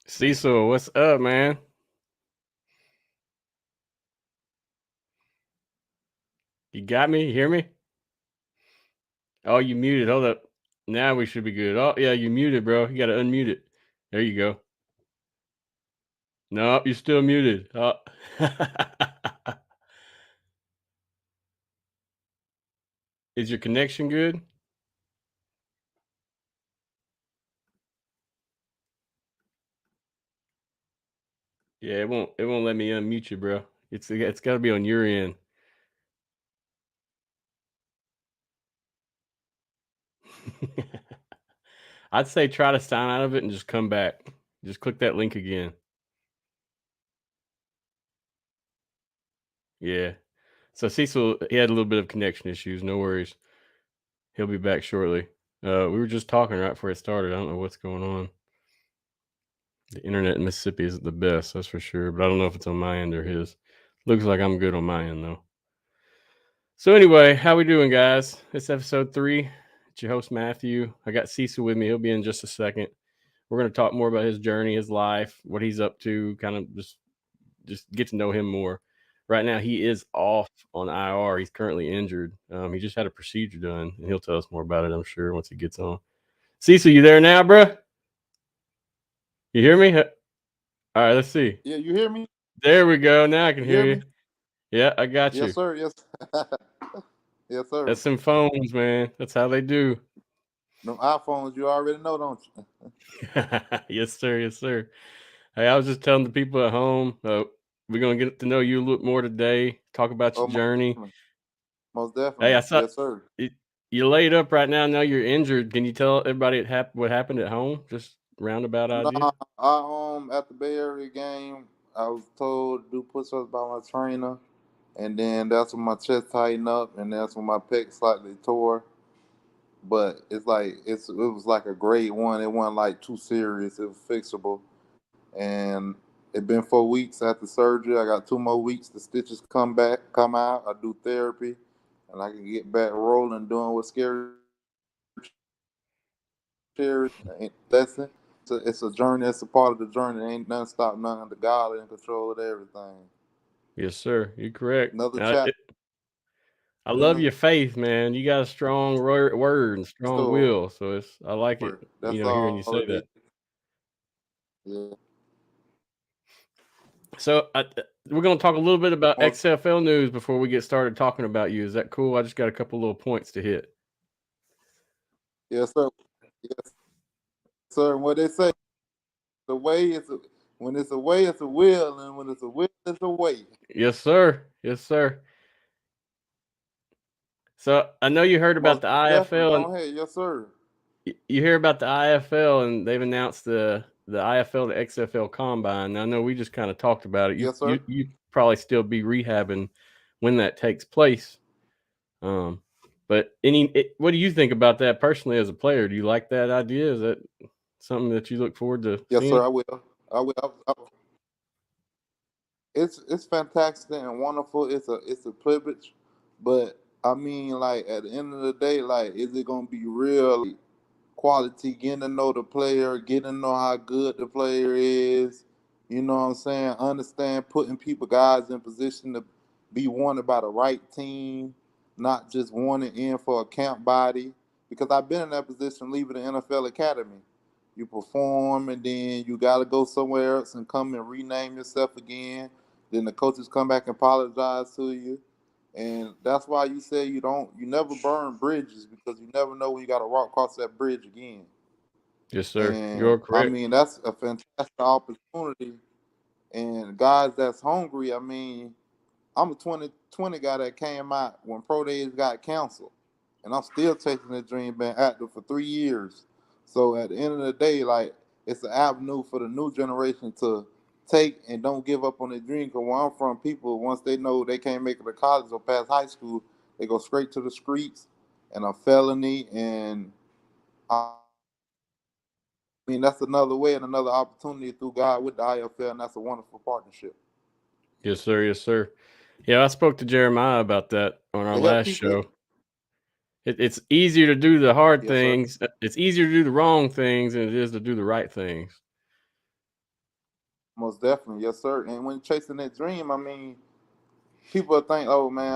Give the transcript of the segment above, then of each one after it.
Cecil, what's up, man? You got me? You hear me? Oh, you muted. Hold up. Now we should be good. Oh, yeah, you muted, bro. You got to unmute it. There you go. No, you're still muted. Oh. Is your connection good? Yeah, it won't let me unmute you, bro. It's got to be on your end. I'd say try to sign out of it and just come back. Just click that link again. Yeah. So Cecil, he had a little bit of connection issues. No worries. He'll be back shortly. We were just talking right before it started. I don't know what's going on. The internet in Mississippi isn't the best, that's for sure. But I don't know if it's on my end or his. Looks like I'm good on my end though. So anyway, how we doing, guys? It's episode 3. It's your host Matthew. I got Cecil with me. He'll be in just a second. We're going to talk more about his journey, his life, what he's up to, kind of just get to know him more. Right now, he is off on IR. He's currently injured. He just had a procedure done, and he'll tell us more about it, I'm sure, once he gets on. Cecil, you there now, bro? You hear me? All right, let's see. Yeah, you hear me? There we go. Now I can hear you. Me? Yeah, I got you. Yes, sir. Yes. Yes, sir. That's some phones, man. That's how they do. Them iPhones, you already know, don't you? Yes, sir. Yes, sir. Hey, I was just telling the people at home, we're going to get to know you a little more today, talk about your journey. Most definitely. Hey, I saw yes, sir. You're laid up right now. Now you're injured. Can you tell everybody what happened at home? Just roundabout idea. Nah, I at the Bay Area game, I was told to do push-ups by my trainer, and then that's when my chest tightened up, and that's when my pec slightly tore. But it's like it was like a grade 1. It wasn't like too serious. It was fixable, and it been 4 weeks after surgery. I got 2 more weeks. The stitches come out. I do therapy, and I can get back rolling, doing what Scary Cherry lesson. It's a journey. It's a part of the journey. Ain't nothing stop nothing. The God in control of everything. Yes, sir. You're correct. Another chapter. I love your faith, man. You got a strong word and strong will, so I like it. That's hearing you say that. Yeah. So we're going to talk a little bit about XFL news before we get started talking about you. Is that cool? I just got a couple little points to hit. Yes, sir. Yes, sir. What they say, the way is when it's a way, it's a will, and when it's a will, it's a way. Yes, sir. Yes, sir. So I know you heard about the IFL. Yes, sir. You hear about the IFL, and they've announced the IFL to XFL combine. Now, I know we just kind of talked about it. Yes, sir. You probably still be rehabbing when that takes place. But what do you think about that personally as a player? Do you like that idea? Is that something that you look forward to? Yes, seeing? sir. I will. It's fantastic and wonderful. It's a privilege, but I mean, like at the end of the day, like, is it gonna be real? quality, getting to know the player, getting to know how good the player is. You know what I'm saying? Understand putting people, guys, in position to be wanted by the right team, not just wanted in for a camp body. Because I've been in that position leaving the NFL academy. You perform and then you got to go somewhere else and come and rename yourself again. Then the coaches come back and apologize to you. And that's why you say you never burn bridges because you never know when you got to walk across that bridge again. Yes, sir. And You're I correct. mean, that's a fantastic opportunity. And guys that's hungry, I mean, I'm a 2020 guy that came out when pro days got canceled, and I'm still chasing that dream. Been active for 3 years, so at the end of the day, like it's an avenue for the new generation to take and don't give up on their dream. Cause where I'm from, people once they know they can't make it to college or past high school, they go straight to the streets and a felony. And I mean that's another way and another opportunity through God with the IFL, and that's a wonderful partnership. Yes, sir. Yes, sir. Yeah, I spoke to Jeremiah about that on our They help last people. show. It's easier to do the hard Yes, sir. things. It's easier to do the wrong things than it is to do the right things. Most definitely, yes, sir. And when chasing that dream, I mean, people think, "Oh man,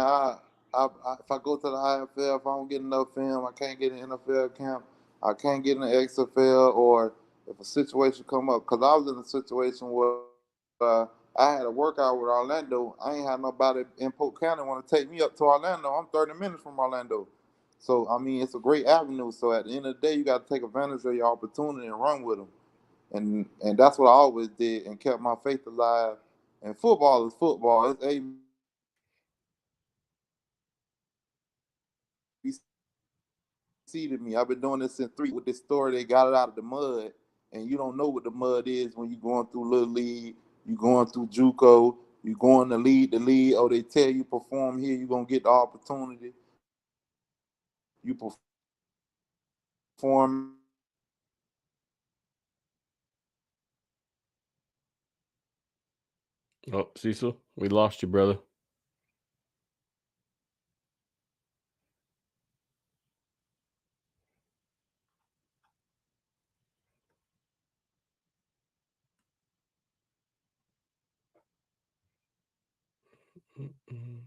if I go to the IFL, if I don't get enough film, I can't get an NFL camp, I can't get an XFL, or if a situation come up." Because I was in a situation where I had a workout with Orlando. I ain't had nobody in Polk County want to take me up to Orlando. I'm 30 minutes from Orlando. So I mean, it's a great avenue. So at the end of the day, you got to take advantage of your opportunity and run with them. And that's what I always did and kept my faith alive. And football is football. It's ABC to me. I've been doing this since 3 with this story. They got it out of the mud, and you don't know what the mud is when you're going through little league, you going through JUCO, you going to lead the league. Oh, they tell you perform here, you're gonna get the opportunity. You perform. Oh, Cecil, we lost you, brother. Mm-mm.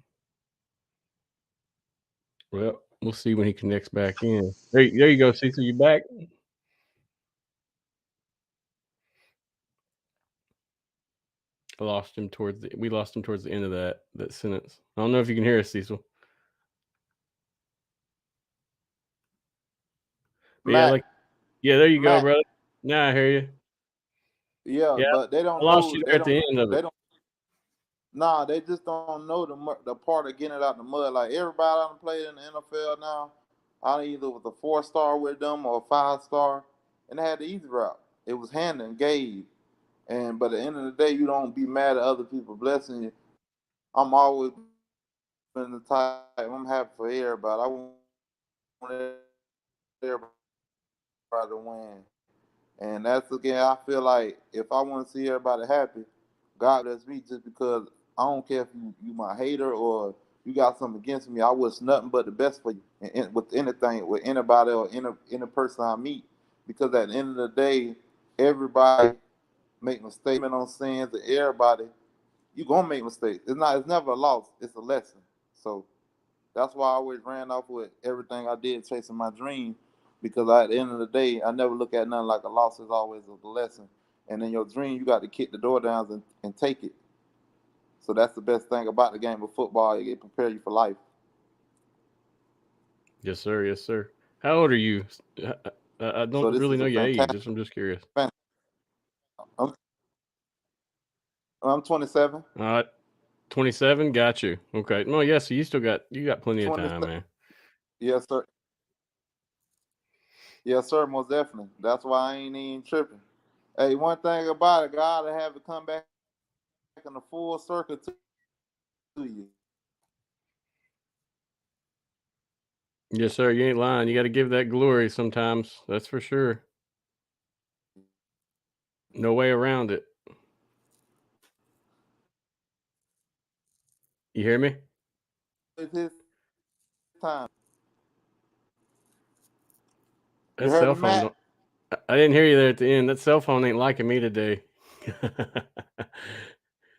Well, we'll see when he connects back in. There you go, Cecil. You back? I lost him towards the. We lost him towards the end of that sentence. I don't know if you can hear us, Cecil. But yeah, Matt, like yeah, there you go, Matt, brother. Now I hear you. yeah, Yeah, but they I don't lost know. you there at the end of it. They don't. Nah, they just don't know the part of getting it out the mud. Like everybody I done played in the NFL now, I either was a 4 star with them or a 5 star, and they had the easy route. It was hand and gave. And but at the end of the day, you don't be mad at other people blessing you. I'm always been the type. I'm happy for everybody. I want everybody to win. And that's again, I feel like if I want to see everybody happy, God bless me just because I don't care if you my hater or you got something against me. I wish nothing but the best for you with anything, with anybody or any person I meet. Because at the end of the day, everybody make mistakes on sins to everybody. You gonna make mistakes. It's never a loss, it's a lesson. So that's why I always ran off with everything I did chasing my dream. Because at the end of the day, I never look at nothing like a loss. It's always a lesson. And in your dream, you got to kick the door down and take it. So that's the best thing about the game of football. It prepares you for life. Yes, sir. Yes, sir. How old are you? I So don't this really is know a your age. fantastic. I'm just curious. I'm, I'm 27. 27. Got you. Okay. No, yeah. So you got plenty of 20. time, man. Yes, sir. Yes, sir. Most definitely. That's why I ain't even tripping. Hey, one thing about it, God to have it come back in a full circle to you. Yes, sir. You ain't lying. You got to give that glory sometimes. That's for sure. No way around it. You hear me? It's his time. You That heard cell me, phone Matt? don't I didn't hear you there at the end. That cell phone ain't liking me today.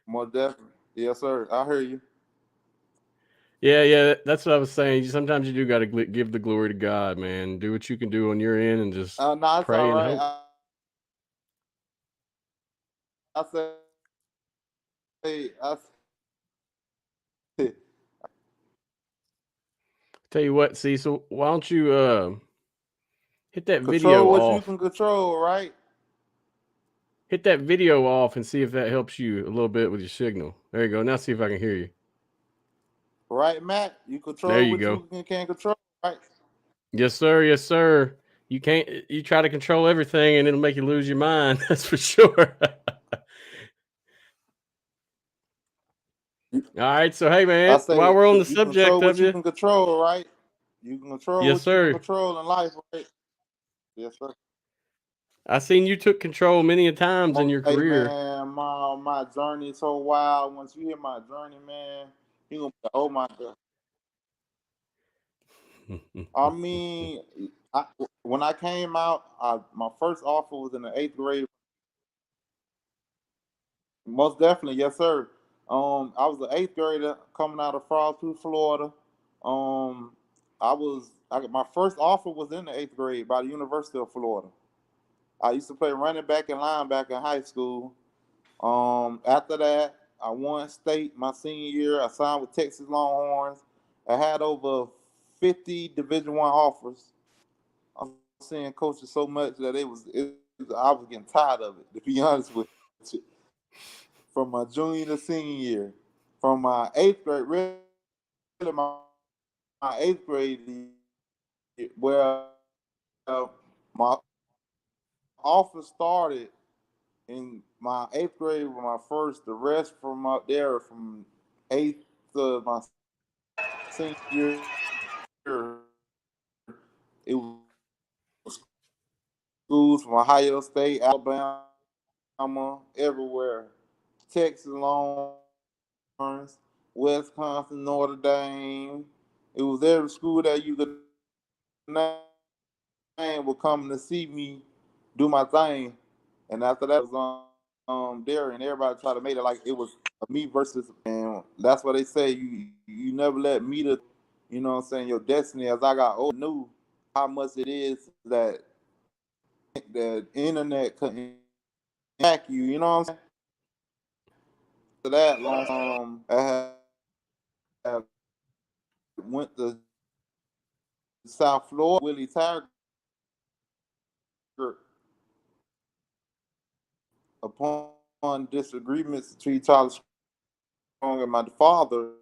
More definitely. Yes, sir. I hear you. Yeah, that's what I was saying. Sometimes you do got to give the glory to God, man. Do what you can do on your end and just No, it's all pray and right. hope. I I say, Tell you what, Cecil, why don't you hit that video control what you off? can control, right? Hit that video off and see if that helps you a little bit with your signal. There you go. Now see if I can hear you. Right, Matt? You There control you what go. you can control, right? Yes, sir. Yes, sir. You can't. You try to control everything, and it'll make you lose your mind. That's for sure. All right. So, hey, I man, while say we're on the you control subject of what you you, can control, right? You can control yes, what you can sir. control in life, right? Yes, sir. I seen you took control many a times in your Hey career. man, my journey is so wild. Once you hear my journey, man, you gonna be like, oh my god. I mean, I, when I came out, my first offer was in the eighth grade. Most definitely, yes, sir. I was an eighth grader coming out of Frostproof, Florida. Um, my first offer was in the eighth grade by the University of Florida. I used to play running back and linebacker in high school. After that, I won state my senior year. I signed with Texas Longhorns. I had over 50 Division One offers. I was seeing coaches so much that I was getting tired of it. To be honest with you, from my junior to senior year, from my eighth grade, really my eighth grade, where my offer started in my eighth grade with my first. The rest from up there from eighth to my senior year, it was schools from Ohio State, Alabama, everywhere. Texas Longhorns, Wisconsin, Notre Dame. It was every school that you could name would come to see me do my thing. And after that was there, and everybody tried to make it like it was me versus, and that's what they say. You never let me to, what I'm saying, your destiny. As I got older, knew how much it is that the internet couldn't hack you. You know what I'm saying? To that long, I went to South Florida. Willie Tiger, upon disagreements between Tyler Strong and my father,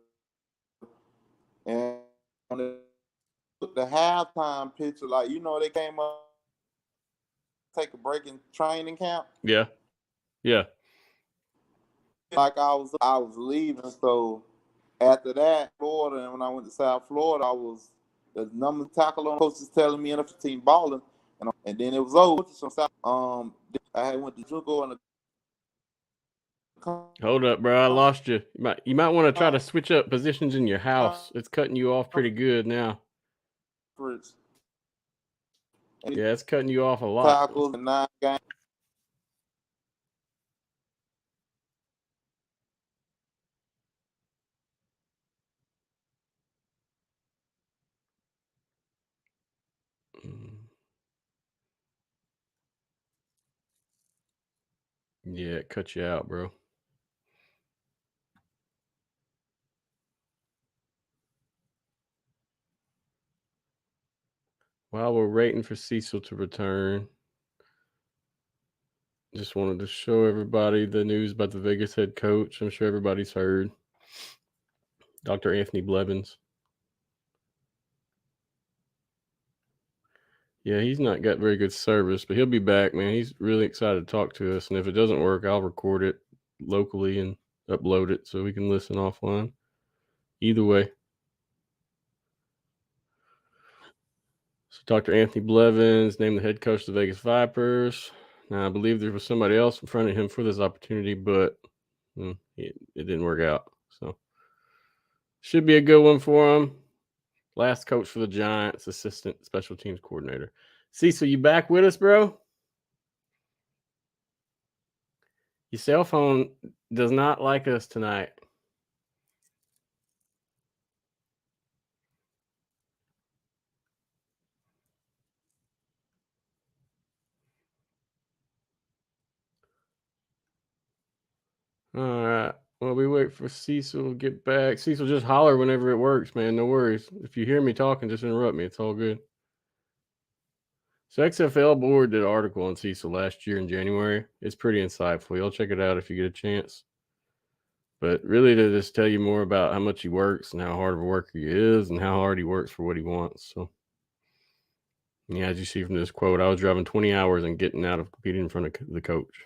and the halftime picture, like they came up take a break in training camp. Yeah, yeah. Like I was leaving, so after that, Florida, and when I went to South Florida, I was the number tackle on coaches telling me in the team balling, and then it was over. From South, I had went to Junco and the Hold up, bro. I lost you. You might want to try to switch up positions in your house. It's cutting you off pretty good now. conference Yeah, it's cutting you off a lot. tackles and 9 games. Mm. Yeah, it cut you out, bro. While we're waiting for Cecil to return, just wanted to show everybody the news about the Vegas head coach. I'm sure everybody's heard. Dr. Anthony Blevins. Yeah, he's not got very good service, but he'll be back, man. He's really excited to talk to us. And if it doesn't work, I'll record it locally and upload it so we can listen offline. Either way. So Dr. Anthony Blevins named the head coach of the Vegas Vipers. Now, I believe there was somebody else in front of him for this opportunity, but it didn't work out. So should be a good one for him. Last coach for the Giants, assistant special teams coordinator. Cecil, you back with us, bro? Your cell phone does not like us tonight. All right. Well, we wait for Cecil to get back. Cecil, just holler whenever it works, man. No worries. If you hear me talking, just interrupt me. It's all good. So XFL board did an article on Cecil last year in January. It's pretty insightful. Y'all check it out if you get a chance. But really to just tell you more about how much he works and how hard of a worker he is and how hard he works for what he wants. So yeah, as you see from this quote, I was driving 20 hours and getting out of competing in front of the coach.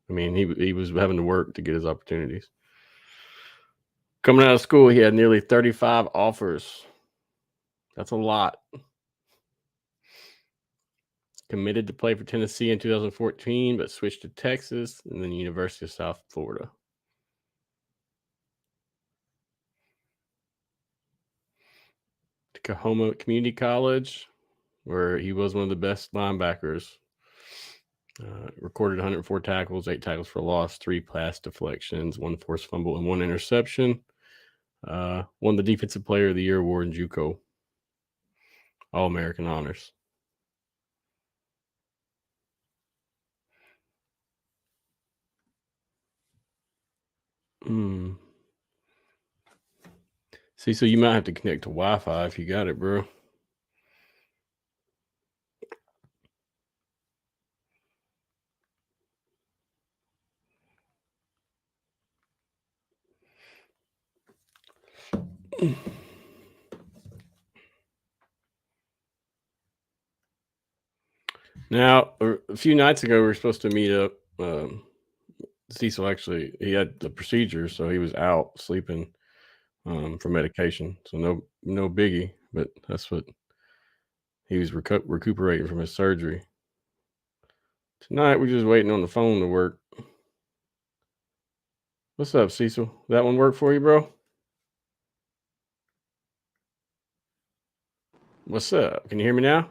I mean, he was having to work to get his opportunities. Coming out of school, he had nearly 35 offers. That's a lot. Committed to play for Tennessee in 2014, but switched to Texas and then University of South Florida. Coahoma Community College, where he was one of the best linebackers. Recorded 104 tackles, 8 tackles for loss, 3 pass deflections, 1 forced fumble, and 1 interception. Won the Defensive Player of the Year award in JUCO. All-American honors. See, so you might have to connect to Wi-Fi if you got it, bro. Now, a few nights ago, we were supposed to meet up. Cecil actually, he had the procedure, so he was out sleeping for medication. So no biggie, but that's what he was recuperating from his surgery. Tonight, we're just waiting on the phone to work. What's up, Cecil? That one work for you, bro? What's up? Can you hear me now?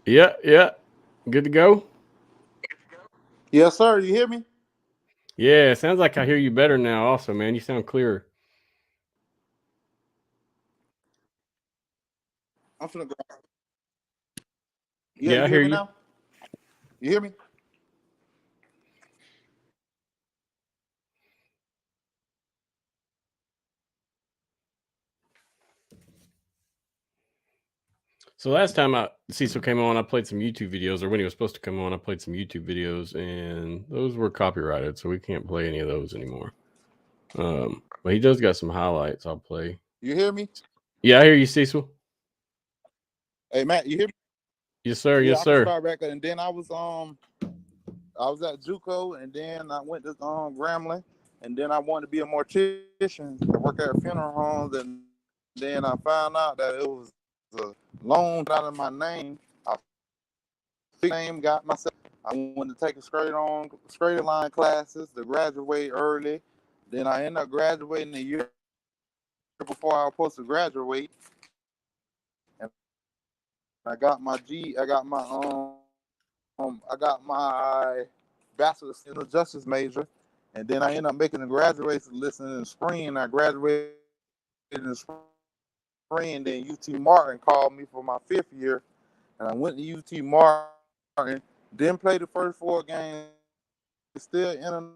Yeah. Good to go? Yes, sir. You hear me? Yeah, it sounds like I hear you better now also, man. You sound clearer. I'm finna go. Yeah, Yeah, you I hear hear me you. now? You hear me? So last time Cecil came on, I played some YouTube videos, or when he was supposed to come on, I played some YouTube videos, and those were copyrighted, so we can't play any of those anymore. But he does got some highlights I'll play. You hear me? Yeah, I hear you, Cecil. Hey, Matt, you hear me? Yes, sir. Yeah, Yes, I can sir. start back. And then I was at JUCO, and then I went to Grambling, and then I wanted to be a mortician and work at funeral homes, and then I found out that it was a loan out of my name. I got myself. I wanted to take a straight line classes to graduate early. Then I ended up graduating a year before I was supposed to graduate, and I got my I got my bachelor's in justice major, and then I ended up making a graduation list in the spring. I graduated in the spring, then UT Martin called me for my 5th year, and I went to UT Martin. Didn't play the first 4 games. Still ended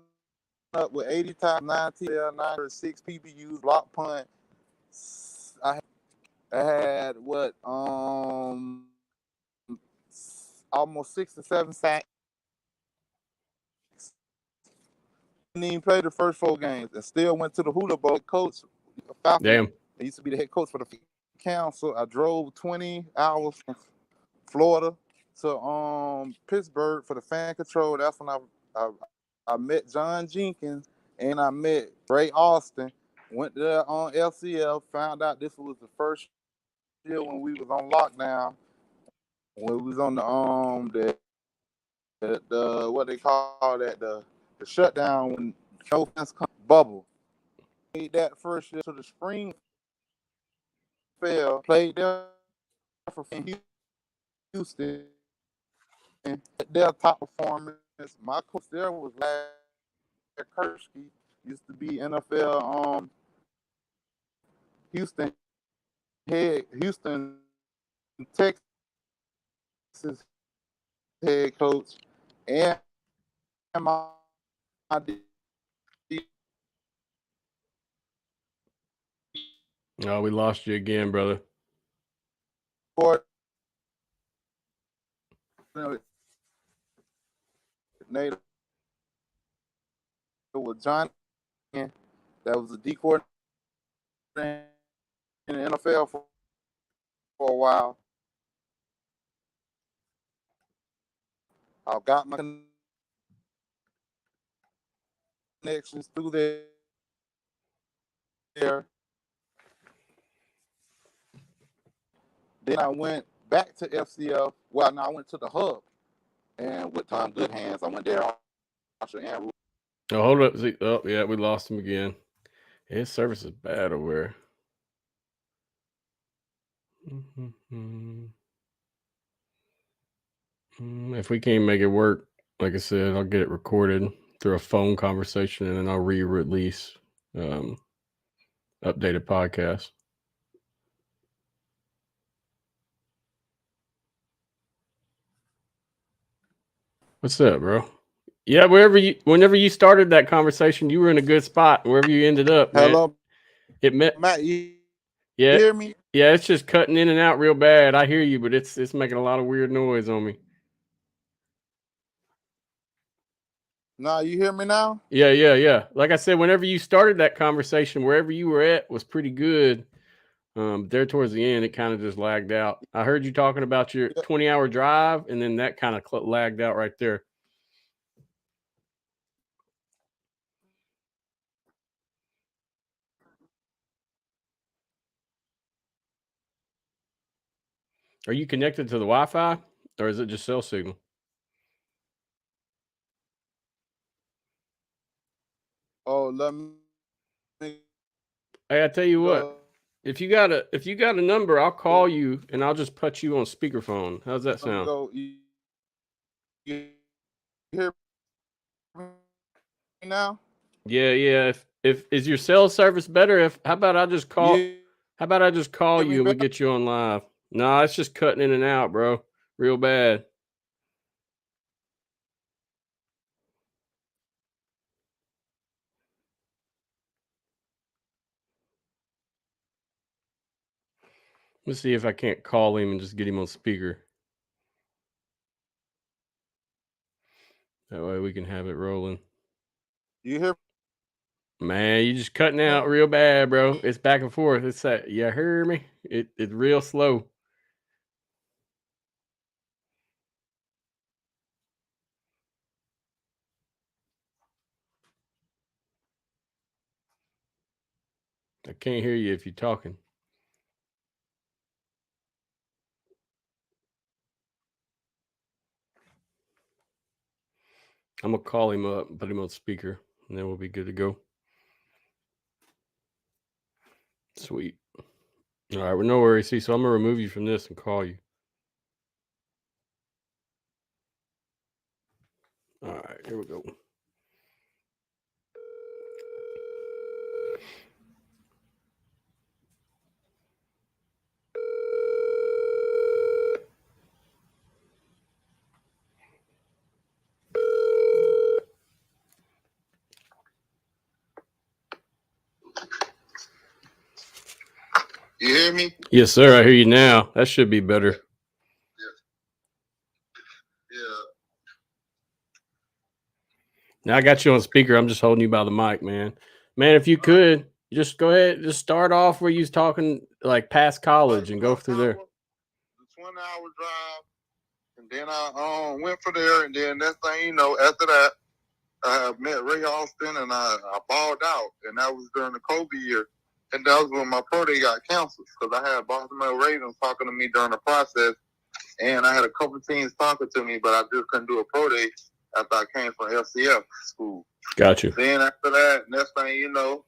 up with 80 times, 90 906 PPUs, block punt. I had almost 6 to 7 sacks. Didn't even play the first 4 games and still went to the Hula Bowl. Coach Falcon, Damn. I used to be the head coach for the council. I drove 20 hours from Florida to Pittsburgh for the fan control. That's when I met John Jenkins and I met Ray Austin. Went there on LCL, found out this was the first year when we was on lockdown. When we was on the what they call that, the shutdown, when no fans come bubble. That first year to the spring XFL, played there for Houston. Their top performance. My coach there was Kursky, used to be NFL Houston Texas head coach, and my Oh, we lost you again, brother. Native was John, that was a D coordinator in the NFL for a while. I got my connections through there. Then I went back to FCL. Well, no, I went to the hub, and with Tom Goodhands, I went there. Oh, hold up. Oh, yeah, we lost him again. His service is bad over there. If we can't make it work, like I said, I'll get it recorded through a phone conversation, and then I'll re-release updated podcast. What's up, bro? Yeah, whenever you started that conversation, you were in a good spot. Wherever you ended up, man. Hello, It met. Matt. You Yeah, hear me? yeah. It's just cutting in and out real bad. I hear you, but it's making a lot of weird noise on me. No, you hear me now? Yeah. Like I said, whenever you started that conversation, wherever you were at was pretty good. There towards the end, it kind of just lagged out. I heard you talking about your 20-hour drive, and then that kind of lagged out right there. Are you connected to the Wi-Fi, or is it just cell signal? Oh, let me. Hey, I tell you what, if you got a number, I'll call you and I'll just put you on speakerphone. How's that sound? You hear me now? Yeah. If is your cell service better? How about I just call you and we get you on live? No, it's just cutting in and out, bro. Real bad. Let's see if I can't call him and just get him on speaker. That way we can have it rolling. You hear? Man, you just cutting out real bad, bro. It's back and forth. It's that you hear me? It's real slow. I can't hear you if you're talking. I'm gonna call him up and put him on speaker, and then we'll be good to go. Sweet. All right, well, no worries. See, so I'm gonna remove you from this and call you. All right, here we go. You hear me? Yes, sir. I hear you now. That should be better. Yeah. Now I got you on speaker. I'm just holding you by the mic, man. Man, if you could just go ahead, just start off where you was talking like past college and go through there. The 20-hour drive, and then I went for there, and then next thing you know, after that, I met Ray Austin, and I balled out, and that was during the Kobe year, and that was when my pro day got canceled because I had Baltimore Ravens talking to me during the process, and I had a couple of teams talking to me, but I just couldn't do a pro day after I came from LCF school. Got you. Then after that, next thing you know,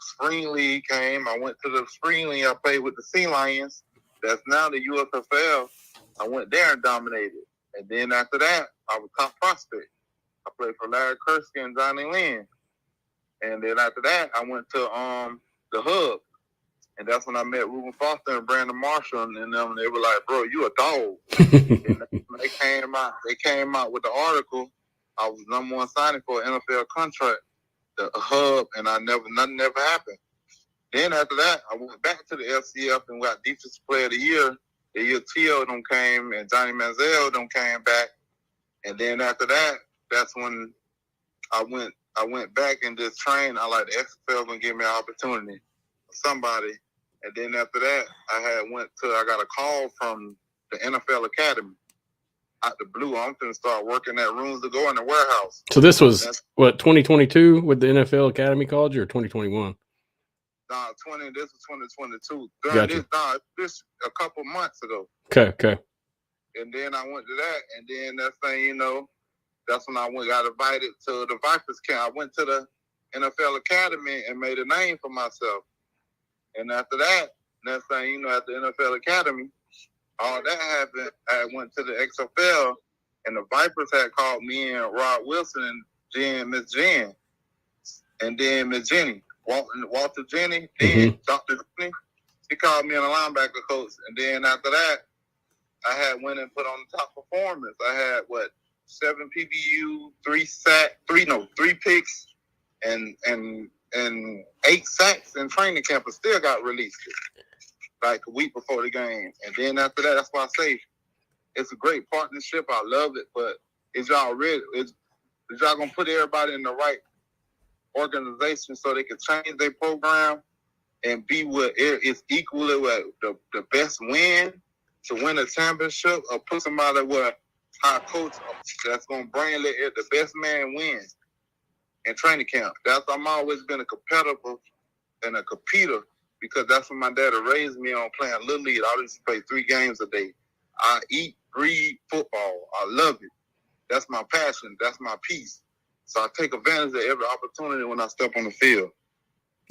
Spring League came. I went to the Spring League. I played with the Sea Lions. That's now the USFL. I went there and dominated. And then after that, I was top prospect. I played for Larry Kursky and Johnny Lynn. And then after that, I went to the Hub. And that's when I met Reuben Foster and Brandon Marshall. And them, they were like, bro, you a dog. And they came out with the article. I was number one signing for an NFL contract, the Hub, and nothing never happened. Then after that, I went back to the FCF and got Defensive Player of the Year. The year T.O. them came and Johnny Manziel them came back. And then after that, that's when I went back and just trained. I like the XFL gonna give me an opportunity, somebody. And then after that, I got a call from the NFL Academy out the blue. I'm going to start working at Rooms to Go in the warehouse. So this was 2022 with the NFL Academy called you, or 2021? This was 2022. Gotcha. This a couple months ago. Okay. And then I went to that, and then that's when I got invited to the Vipers camp. I went to the NFL Academy and made a name for myself. And after that, next thing you know, at the NFL Academy, all that happened. I went to the XFL, and the Vipers had called me and Rod Wilson and Miss Jen, and then Miss Jenny, Walter Jenny, then Dr. Jenny. She called me in a linebacker coach, and then after that, I had went and put on the top performance. I had 7 PBU, 3 picks, and 8 sacks in training camp, and still got released like a week before the game. And then after that, that's why I say it's a great partnership. I love it, but is y'all gonna put everybody in the right organization so they can change their program and be what it's equally what the best win to win a championship, or put somebody with high coach that's gonna bring the best man win in training camp. I'm always been a competitor and a competitor, because that's what my daddy raised me on, playing Little League. I used to play 3 games a day. I eat, breathe football. I love it. That's my passion. That's my peace. So I take advantage of every opportunity when I step on the field.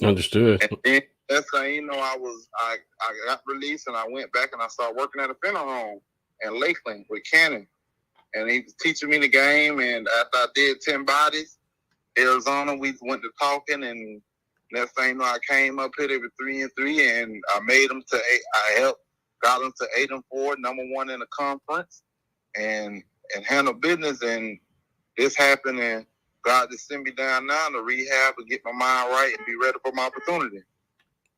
Understood. And then that's how I got released, and I went back and I started working at a funeral home in Lakeland with Cannon. And he was teaching me the game, and after I did 10 bodies, Arizona, we went to talking, and next thing you know, I came up here, they were 3-3, and I made them to 8. I helped, got them to 8-4, number 1 in the conference, and handle business. And this happened, and God just sent me down now to rehab and get my mind right and be ready for my opportunity.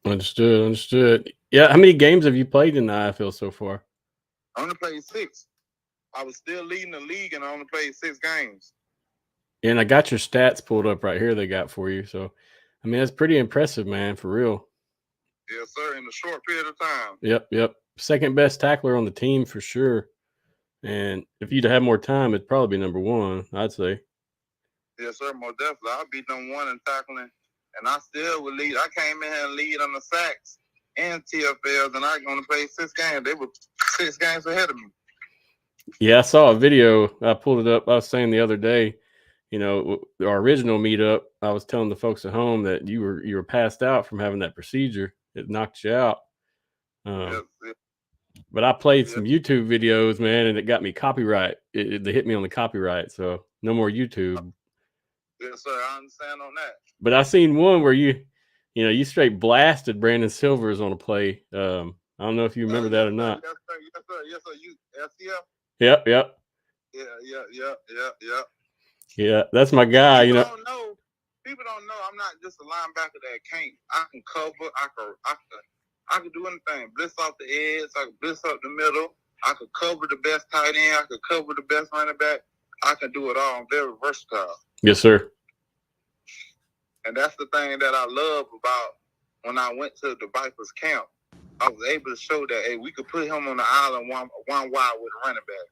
Understood. Yeah, how many games have you played in the IFL so far? I only played 6. I was still leading the league, and I only played 6 games. And I got your stats pulled up right here they got for you. So, I mean, that's pretty impressive, man, for real. Yes, sir, in a short period of time. Yep. Second best tackler on the team for sure. And if you'd have more time, it'd probably be number 1, I'd say. Yes, sir, most definitely. I'll be number 1 in tackling, and I still would lead. I came in here and lead on the sacks and TFLs, and I only played 6 games. They were 6 games ahead of me. Yeah, I saw a video. I pulled it up. I was saying the other day, our original meetup, I was telling the folks at home that you were passed out from having that procedure. It knocked you out. Yes. But I played some YouTube videos, man, and it got me copyright. They hit me on the copyright, so no more YouTube. Yes, sir. I understand on that. But I seen one where you straight blasted Brandon Silvers on a play. I don't know if you remember that or not. Yes, sir. You FCF? Yep. Yeah, that's my guy. People don't know I'm not just a linebacker that can't. I can cover. I can do anything. Blitz off the edge. I can blitz up the middle. I can cover the best tight end. I can cover the best running back. I can do it all. I'm very versatile. Yes, sir. And that's the thing that I love about when I went to the Vipers camp. I was able to show that, hey, we could put him on the island one wide with a running back.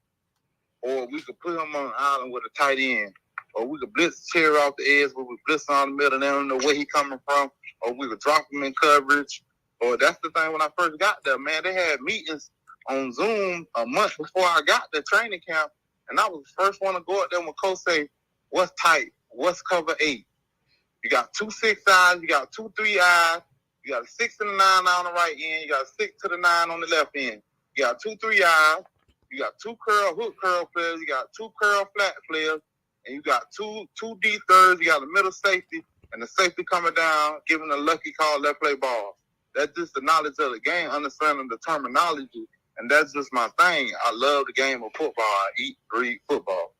Or we could put him on the island with a tight end. Or we could blitz Cherry off the edge, where we blitz on the middle, they don't know where he coming from. Or we could drop him in coverage. Or that's the thing when I first got there, man. They had meetings on Zoom a month before I got the training camp. And I was the first one to go out there when Coach say, what's tight? What's cover 8? You got 2 6 eyes, you got 2 3 eyes, you got a 6 and a 9 on the right end, you got a 6 to the 9 on the left end. You got 2 3 eyes, you got 2 hook curl players, you got 2 curl flat players, and you got two D thirds, you got a middle safety, and the safety coming down, giving a lucky call, left play ball. That's just the knowledge of the game, understanding the terminology, and that's just my thing. I love the game of football. I eat, breathe football.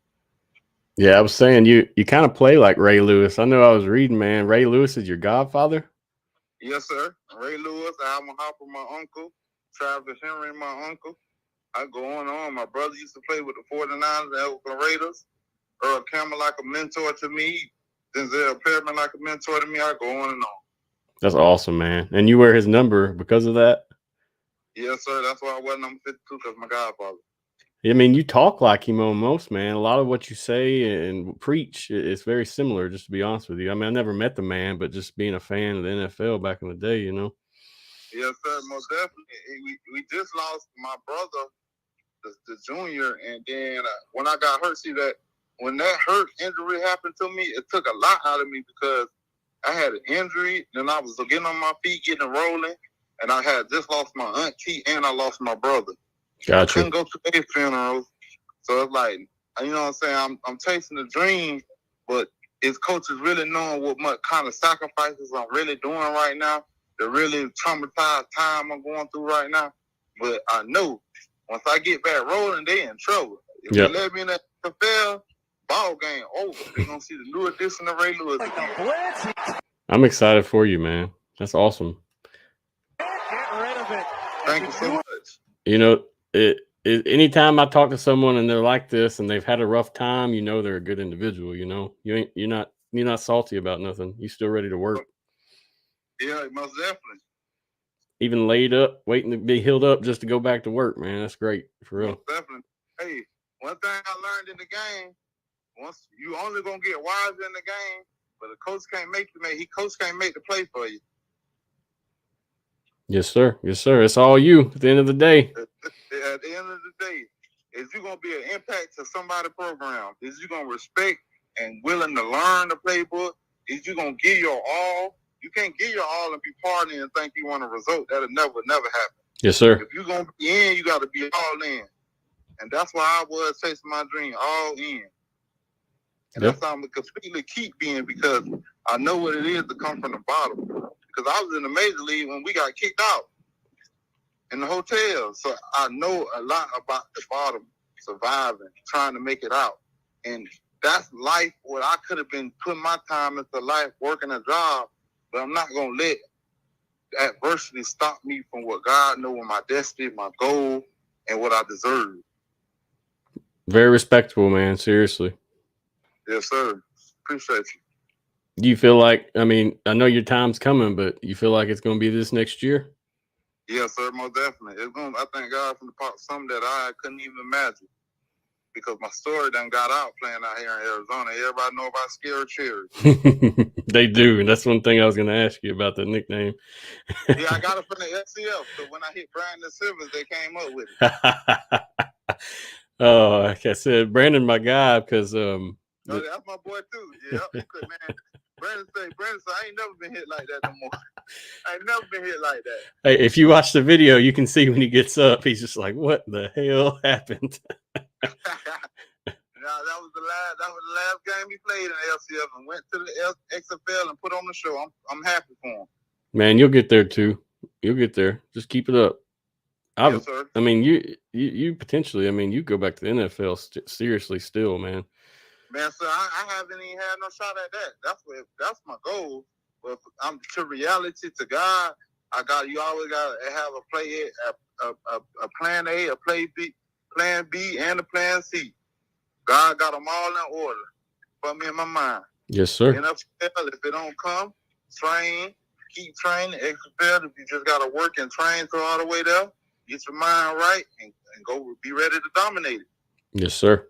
Yeah, I was saying you kind of play like Ray Lewis. I know I was reading, man. Ray Lewis is your godfather? Yes, sir. Ray Lewis, Alvin Hopper, my uncle. Travis Henry, my uncle. I go on and on. My brother used to play with the 49ers, the Oakland Raiders. Earl Campbell like a mentor to me. Denzel Perryman like a mentor to me. I go on and on. That's awesome, man. And you wear his number because of that? Yes, sir. That's why I wear number 52, because my godfather. I mean, you talk like him almost, man. A lot of what you say and preach is very similar, just to be honest with you. I mean, I never met the man, but just being a fan of the NFL back in the day, you know? Yes, sir. Most definitely. We just lost my brother, the junior, and then when I got hurt, when that hurt injury happened to me, it took a lot out of me because I had an injury, then I was getting on my feet, getting rolling, and I had just lost my auntie and I lost my brother. Gotcha. I couldn't go to their funerals, so it's like, you know what I'm saying? I'm chasing the dream, but is coaches really knowing what kind of sacrifices I'm really doing right now? The really traumatized time I'm going through right now. But I know once I get back rolling, they in trouble. If they let me in that XFL, ball game over. They're going to see the new edition of Ray Lewis. I'm excited for you, man. That's awesome. Get rid of it. Thank you so much. You know, anytime I talk to someone and they're like this and they've had a rough time, you know they're a good individual. You know, you're not salty about nothing. You're still ready to work. Yeah, most definitely. Even laid up, waiting to be healed up just to go back to work, man. That's great, for real. Most definitely. Hey, one thing I learned in the game, once you only gonna get wiser in the game, but the coach can't make you make. Coach can't make the play for you. Yes, sir. Yes, sir. It's all you at the end of the day. At the end of the day, is you gonna be an impact to somebody's program? Is you gonna respect and willing to learn the playbook? Is you gonna give your all? You can't give your all and be partying and think you want a result. That'll never happen. Yes, sir. If you're gonna be in, you gotta be all in. And that's why I was chasing my dream, all in. And that's how I'm gonna completely keep being, because I know what it is to come from the bottom. Because I was in the major league when we got kicked out in the hotel. So I know a lot about the bottom, surviving, trying to make it out. And that's life where I could have been putting my time into life, working a job, but I'm not going to let adversity stop me from what God knows, my destiny, my goal, and what I deserve. Very respectable, man. Seriously. Yes, sir. Appreciate you. Do you feel like, I mean, I know your time's coming, but you feel like it's going to be this next year? Yes, sir, most definitely. I thank God for something that I couldn't even imagine, because my story done got out playing out here in Arizona. Everybody know about Cecil Cherry. They do. That's one thing I was going to ask you about, the nickname. Yeah, I got it from the FCF. So when I hit Brandon Silvers, they came up with it. Oh, like I said, Brandon, my guy, because that's my boy too. Yeah, man. Brandon said, I ain't never been hit like that no more. I ain't never been hit like that. Hey, if you watch the video, you can see when he gets up, he's just like, "What the hell happened?" That was the last game he played in the LCF, and went to the XFL and put on the show. I'm happy for him. Man, you'll get there too. You'll get there. Just keep it up. Yes, sir. I mean, you potentially. I mean, you go back to the NFL seriously still, man. Man, so I haven't even had no shot at that. That's my goal. But I'm to reality, to God. You always got to have a play, a plan A, a plan B, and a plan C. God got them all in order for me in my mind. Yes, sir. NFL, if it don't come, train, keep training. XFL, if you just got to work and train to all the way there, get your mind right, and go be ready to dominate it. Yes, sir.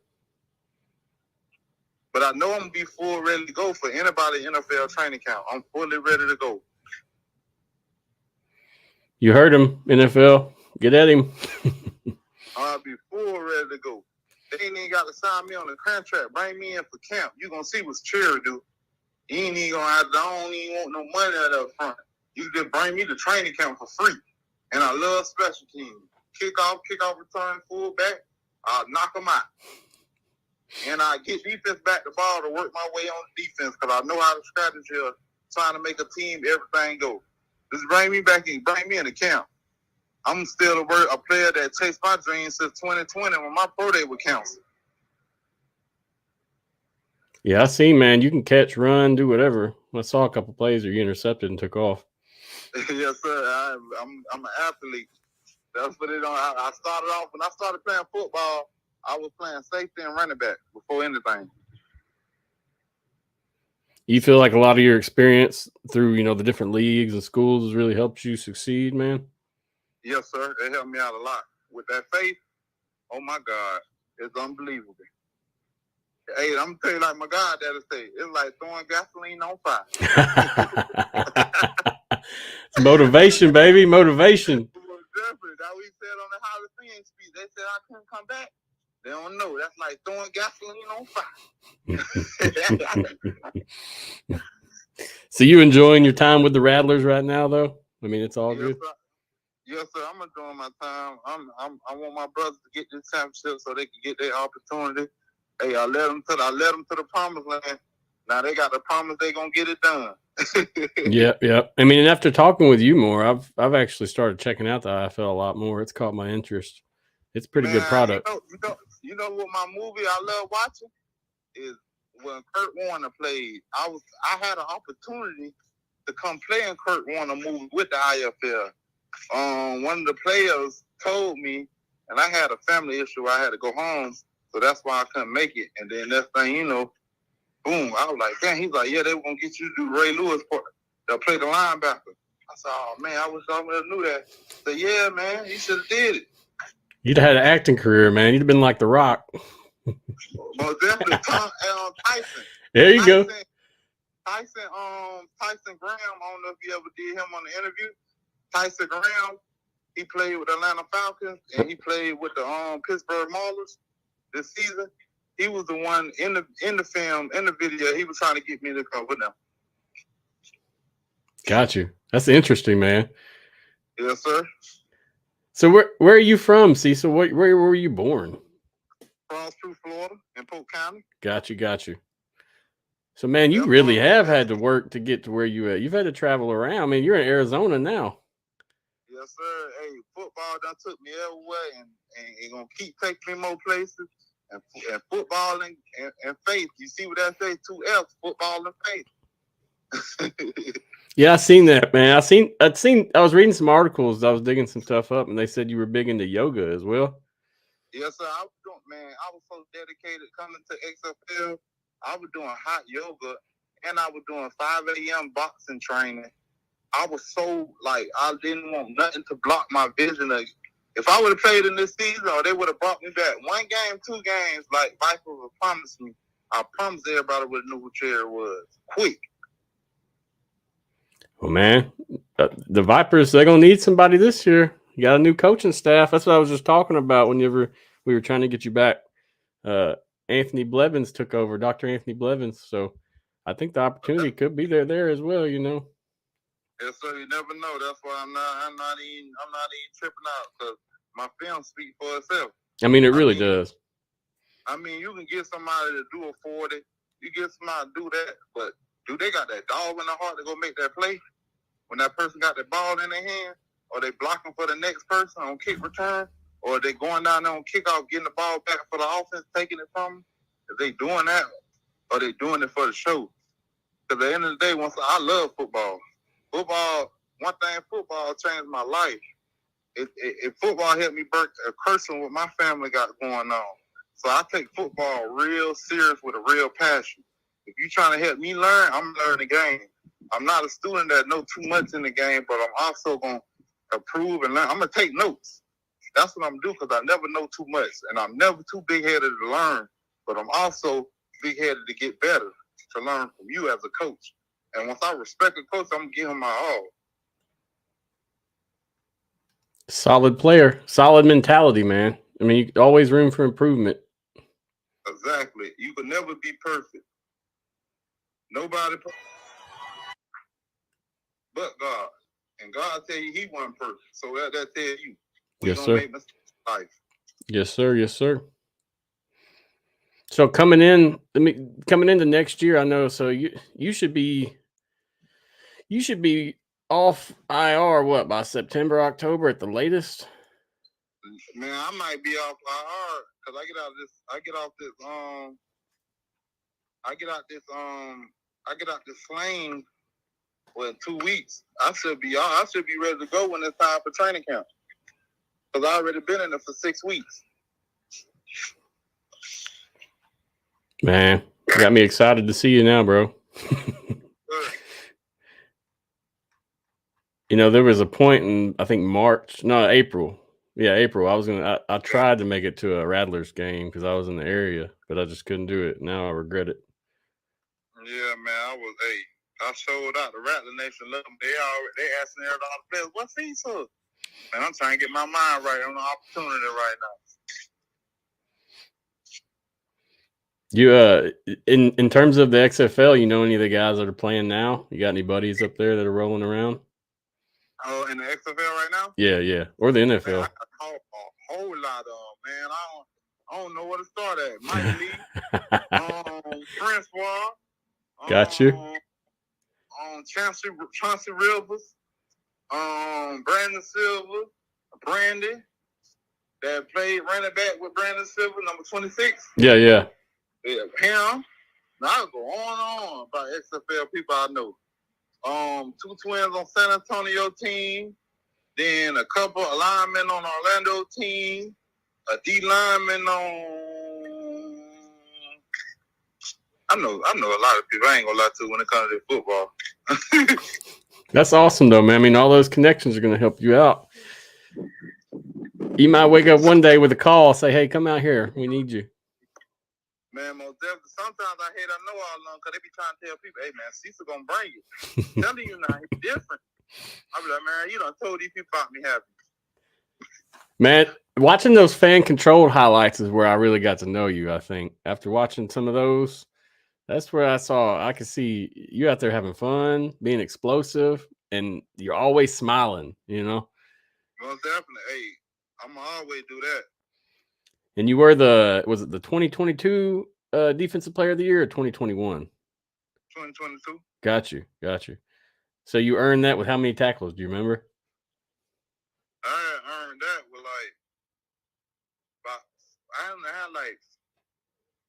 But I know I'm going to be full ready to go for anybody NFL training camp. I'm fully ready to go. You heard him, NFL. Get at him. I'll be full ready to go. They ain't even got to sign me on the contract. Bring me in for camp. You're going to see what Cherry do. You ain't even gonna have to, I don't even want no money out up front. You just bring me to training camp for free. And I love special teams. Kickoff, return, fullback, knock them out. And I get defense back the ball to work my way on defense because I know how to strategy of trying to make a team, everything go. Just bring me back and bring me in the camp. I'm still a player that chased my dreams since 2020 when my pro day was canceled. Yeah, I see, man. You can catch, run, do whatever. I saw a couple plays where you intercepted and took off. Yes, sir. I'm an athlete. That's what it on. I started off when I started playing football. I was playing safety and running back before anything. You feel like a lot of your experience through, the different leagues and schools has really helped you succeed, man? Yes, sir. It helped me out a lot. With that faith, oh my God, it's unbelievable. Hey, I'm gonna tell you like my God daddy say, it's like throwing gasoline on fire. It's motivation, baby, motivation. Definitely. That we said on the Hollywood speech. They said I couldn't come back. They don't know. That's like throwing gasoline on fire. So you enjoying your time with the Rattlers right now, though? I mean, it's all good. Sir. Yes, sir. I'm enjoying my time. I want my brothers to get this championship so they can get their opportunity. Hey, I led them to the promised land. Now they got the promise they're gonna get it done. Yep. I mean, after talking with you more, I've actually started checking out the IFL a lot more. It's caught my interest. It's a pretty good product. You know what my movie I love watching is when Kurt Warner played. I had an opportunity to come play in Kurt Warner movie with the IFL. One of the players told me, and I had a family issue. I had to go home, so that's why I couldn't make it. And then next thing you know, boom, I was like, damn. He's like, yeah, they were gonna get you to do Ray Lewis part. They'll play the linebacker. I said, oh man, I wish I would have knew that. I said, yeah, man, you should have did it. You'd have had an acting career, man. You'd have been like The Rock. Well, definitely Tyson. There you go. Tyson Graham. I don't know if you ever did him on the interview. Tyson Graham, he played with the Atlanta Falcons and he played with the Pittsburgh Maulers this season. He was the one in the film, in the video. He was trying to get me to come with them. Got you. That's interesting, man. Yes, sir. So where are you from, Cecil? Where were you born? From Florida, in Polk County. Got you. So, man, you really have had to work to get to where you at. You've had to travel around. I mean, you're in Arizona now. Yes, sir. Hey, football done took me everywhere, and it's gonna keep taking me more places. And football and faith. You see what that say? 2 F's, football and faith. Yeah, I seen that, man. I was reading some articles. I was digging some stuff up, and they said you were big into yoga as well. Yes, sir. I was so dedicated coming to XFL. I was doing hot yoga, and I was doing 5 a.m. boxing training. I was so, I didn't want nothing to block my vision. If I would have played in this season, or they would have brought me back 1 game, 2 games, like Viper would promise me, I promised everybody would know who Cherry was. Quick. Well, man, the Vipers, they're going to need somebody this year. You got a new coaching staff. That's what I was just talking about whenever we were trying to get you back. Anthony Blevins took over, Dr. Anthony Blevins. So I think the opportunity could be there as well, Yes, sir. You never know. That's why I'm not even tripping out, because my film speaks for itself. I mean, it really does. I mean, you can get somebody to do a 40. You get somebody to do that, but do they got that dog in the heart to go make that play? When that person got the ball in their hand, or they blocking for the next person on kick return, or they going down there on kickoff, getting the ball back for the offense, taking it from them? If they doing that, or they doing it for the show? Because at the end of the day, I love football. Football, one thing football changed my life. If football helped me break a curse on what my family got going on. So I take football real serious with a real passion. If you're trying to help me learn, I'm learning the game. I'm not a student that know too much in the game, but I'm also going to improve and learn. I'm going to take notes. That's what I'm going to do, because I never know too much. And I'm never too big-headed to learn, but I'm also big-headed to get better, to learn from you as a coach. And once I respect a coach, I'm going to give him my all. Solid player, solid mentality, man. I mean, always room for improvement. Exactly. You can never be perfect. Nobody but God. And God tell you he wasn't perfect. So that tell you we Yes, gonna sir. make mistakes in life. Yes, sir. Yes, sir. So coming into next year, I know. So you should be off IR by September, October at the latest. Man, I might be off IR because I get out this sling in 2 weeks. I should be ready to go when it's time for training camp. Because I already been in it for 6 weeks. Man, got me excited to see you now, bro. You know, there was a point in I think April. Yeah, April. I tried to make it to a Rattlers game because I was in the area, but I just couldn't do it. Now I regret it. Yeah, man, I showed out. The Rattler Nation love them. They asking all the players, what's Cecil? Man, I'm trying to get my mind right on the opportunity right now. You in terms of the XFL, you know any of the guys that are playing now? You got any buddies up there that are rolling around? Oh, in the XFL right now? Yeah. Or the NFL. Man, I call a whole lot of them, man. I don't know where to start at. Mike Lee, Francois, Got you. Chauncey Rivers, Brandon Silver, Brandy, that played running back with Brandon Silver, number 26. Yeah. Him. Now I go on about XFL people I know. 2 twins on San Antonio team, then a couple of linemen on Orlando team, a D lineman on. I know a lot of people. I ain't gonna lie to when it comes to football. That's awesome though, man. I mean, all those connections are gonna help you out. You might wake up one day with a call, say, "Hey, come out here. We need you." Man, most definitely. Sometimes I know all along because they be trying to tell people, "Hey, man, Cecil gonna bring it." Telling you now, he's different. I be like, man, you done told these people about me happy. Man, watching those fan-controlled highlights is where I really got to know you, I think. After watching some of those, that's where I could see you out there having fun, being explosive, and you're always smiling, you know? Most definitely. Hey, I'm going to always do that. And you were was it the 2022 Defensive Player of the Year or 2021? 2022. Got you. So you earned that with how many tackles? Do you remember? I earned that with I had like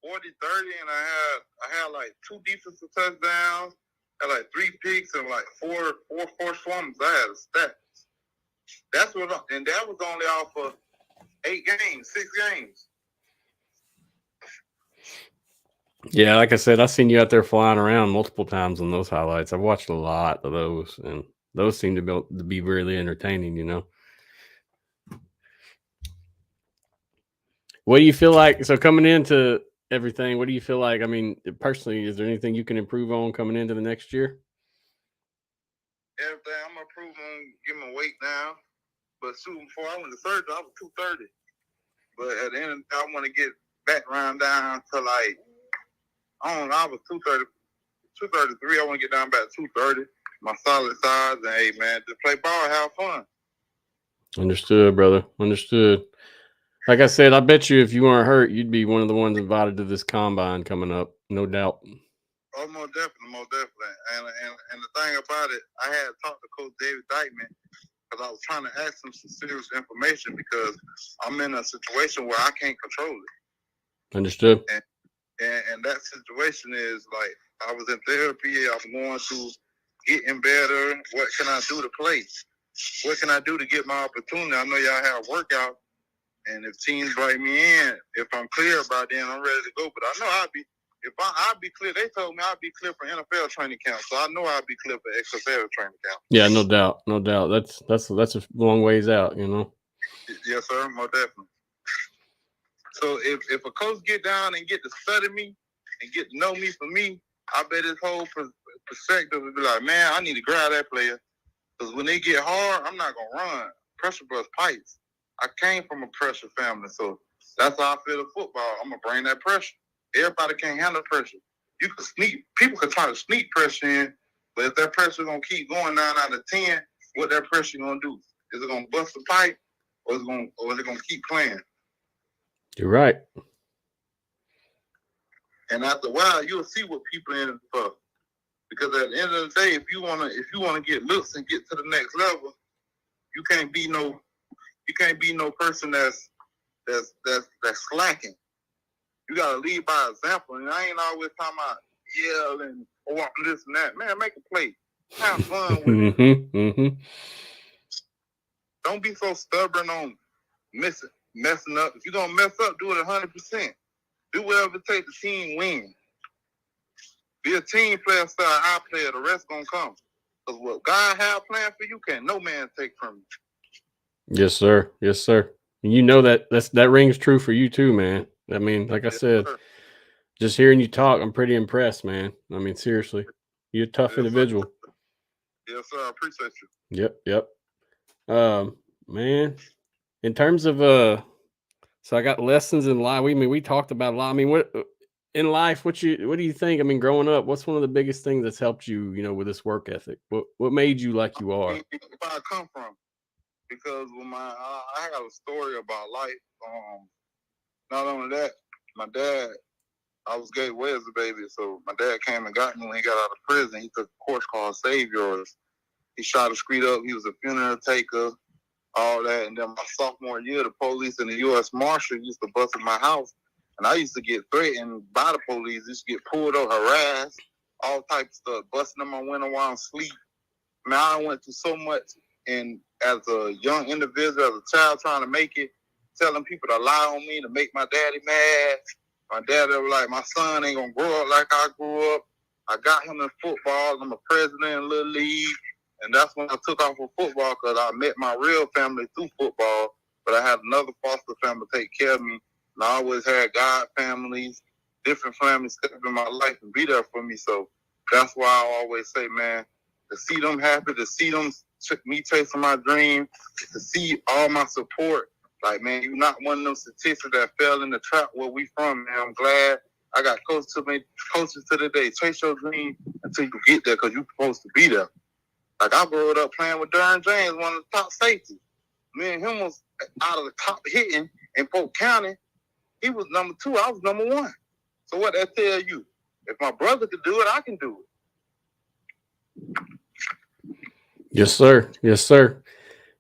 40, 30, and I had like 2 defensive touchdowns, had like 3 picks and like four forced fumbles. I had a stat. And that was only off of 6 games. Yeah, like I said, I've seen you out there flying around multiple times on those highlights. I've watched a lot of those, and those seem to be really entertaining, you know. What do you feel like? So coming into everything, what do you feel like? I mean, personally, is there anything you can improve on coming into the next year? Everything I'm improving, getting my weight down. But before I went to surgery, I was 230. But at the end of the day, I want to get back round down to like, I was 233. I want to get down back to 230. My solid size. And hey, man, just play ball, have fun. Understood, brother. Understood. Like I said, I bet you if you weren't hurt, you'd be one of the ones invited to this combine coming up, no doubt. Oh, most definitely. And the thing about it, I had talked to Coach David Dykeman because I was trying to ask him some serious information because I'm in a situation where I can't control it. Understood. And that situation is like I was in therapy. I was going to getting better. What can I do to play? What can I do to get my opportunity? I know y'all have workout, and if teams write me in, if I'm clear about then, I'm ready to go. But I know I'll be clear. They told me I'll be clear for NFL training camp, so I know I'll be clear for XFL training camp. Yeah, no doubt. That's a long ways out, you know. Yes, sir, most definitely. So if a coach get down and get to study me and get to know me for me, I bet his whole perspective would be like, man, I need to grab that player. Because when they get hard, I'm not going to run. Pressure busts pipes. I came from a pressure family, so that's how I feel in football. I'm going to bring that pressure. Everybody can't handle pressure. You can sneak. People can try to sneak pressure in, but if that pressure gonna keep going 9 out of 10, what that pressure gonna do? Is it gonna bust the pipe, or is it gonna keep playing? You're right. And after a while, you'll see what people in it for. Because at the end of the day, if you wanna get looks and get to the next level, you can't be no person that's slacking. You gotta lead by example. And I ain't always talking about yelling or this and that. Man, make a play. Have fun with it. Don't be so stubborn on messing up. If you're gonna mess up, do it 100%. Do whatever it takes the team win. Be a team player style, I player, the rest gonna come. Because what God have planned for you can no man take from you. Yes, sir. Yes, sir. And you know that rings true for you too, man. I mean, like I said, sir. Just hearing you talk, I'm pretty impressed, man. I mean, seriously, you're a tough individual. Sir. Yes, sir. I appreciate Yep, you. yep. Man, in terms of so I got lessons in life. We talked about a lot. I mean, what in life? What do you think? I mean, growing up, what's one of the biggest things that's helped you, with this work ethic? What made you like you are? Where I come from, because when I got a story about life. Not only that, my dad, I was gay away as a baby, so my dad came and got me when he got out of prison. He took a course called Save Yours. He shot a street up. He was a funeral taker, all that. And then my sophomore year, the police and the U.S. Marshal used to bust in my house. And I used to get threatened by the police. Used to get pulled up, harassed, all types of stuff, busting in my window while I'm asleep. Man, I went through so much. And as a young individual, as a child trying to make it, telling people to lie on me to make my daddy mad. My dad was like, my son ain't going to grow up like I grew up. I got him in football. I'm a president in Little League. And that's when I took off of football because I met my real family through football. But I had another foster family take care of me. And I always had God families, different families step in my life and be there for me. So that's why I always say, man, to see them happy, to see them me chasing my dream, to see all my support. Like, man, you're not one of them statistics that fell in the trap where we from, man. I'm glad I got coaches to the day. Chase your dream until you get there because you're supposed to be there. Like, I grew up playing with Darren James, one of the top safeties. Me and him was out of the top hitting in Polk County. He was number 2. I was number 1. So what that tell you? If my brother could do it, I can do it. Yes, sir. Yes, sir.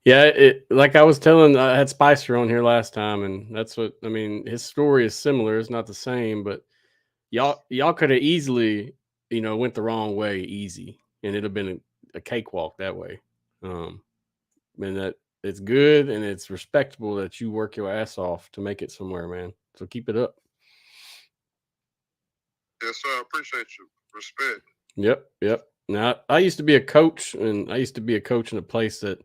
Yeah, like I was telling, I had Spicer on here last time, and that's what I mean. His story is similar; it's not the same, but y'all could have easily, went the wrong way, easy, and it'd have been a cakewalk that way. And that it's good and it's respectable that you work your ass off to make it somewhere, man. So keep it up. Yes, sir. I appreciate you. Respect. Yep. Now I used to be a coach, and I used to be a coach in a place that,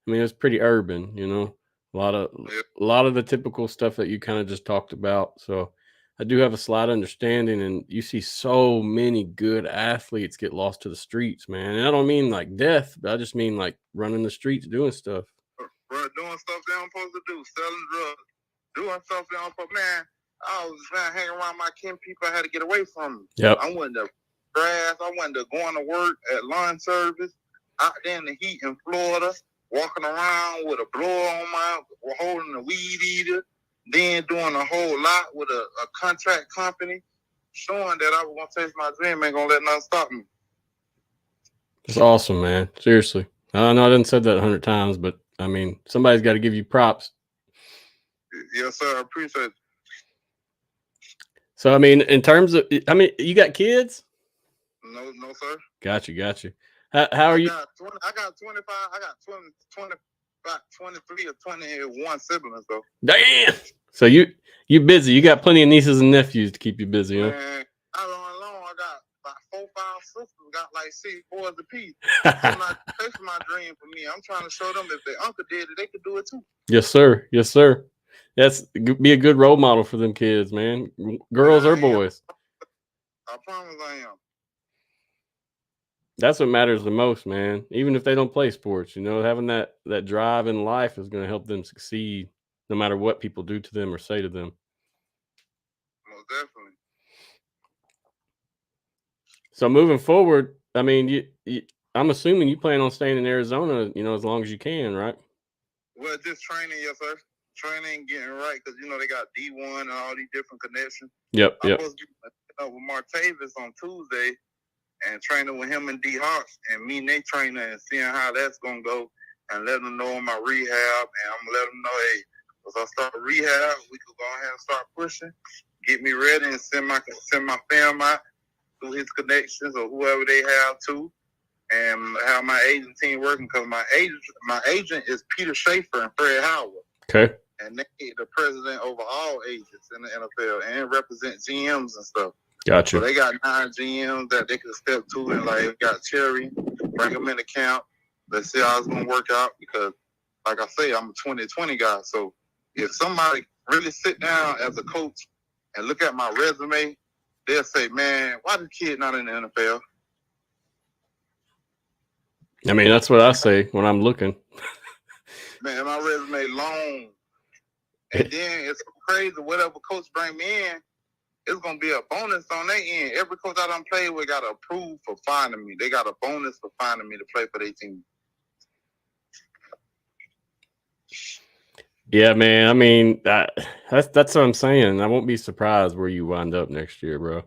I mean, it's pretty urban, a lot of the typical stuff that you kind of just talked about. So I do have a slight understanding, and you see so many good athletes get lost to the streets, man. And I don't mean like death, but I just mean like running the streets, doing stuff. Bro, doing stuff they don't supposed to do, selling drugs, doing stuff they don't supposed to, man. I was trying to hang around my kin people. I had to get away from them. Yep. I went to grass. I went to going to work at lawn service out there in the heat in Florida, walking around with a blower on holding a weed eater, then doing a whole lot with a contract company, showing that I was going to chase my dream, ain't going to let nothing stop me. It's awesome, man. Seriously. I know I didn't said that 100 times, but I mean, somebody's got to give you props. Yes, sir. I appreciate it. So, I mean, in terms of, you got kids? No, sir. Got you. How are you? I got 25. I got 20, about 23 or 21 siblings, though. Damn. So you busy. You got plenty of nieces and nephews to keep you busy, huh? Man, I got about 4, 5 sisters. Got like 6 boys apiece. I'm not chasing my dream for me. I'm trying to show them if their uncle did it, they could do it too. Yes, sir. That's be a good role model for them kids, man. Girls or boys. I promise I am. That's what matters the most, man. Even if they don't play sports, having that drive in life is going to help them succeed, no matter what people do to them or say to them. Most definitely. So moving forward, I mean, I'm assuming you plan on staying in Arizona, as long as you can, right? Well, just training, yes, sir. Training, getting right, because they got D1 and all these different connections. Yep. I'm supposed to be with Martavis on Tuesday and training with him and D Hawks and meeting their trainer and seeing how that's gonna go and letting them know my rehab, and I'm gonna let them know, hey, if I start rehab, we could go ahead and start pushing, get me ready, and send my film out through his connections or whoever they have to, and have my agent team working, because my agent is Peter Schaefer and Fred Howard. Okay. And they the president over all agents in the NFL and represent GMs and stuff. Gotcha. So they got 9 GMs that they can step to, and like got Cherry, bring them in the camp. Let's see how it's gonna work out, because like I say, I'm a 2020 guy. So if somebody really sit down as a coach and look at my resume, they'll say, man, why the kid not in the NFL? I mean, that's what I say when I'm looking. Man, my resume long. And then it's crazy, whatever coach bring me in, it's going to be a bonus on their end. Every coach I done played with got to approve for finding me. They got a bonus for finding me to play for their team. Yeah, man. I mean, that's what I'm saying. I won't be surprised where you wind up next year, bro.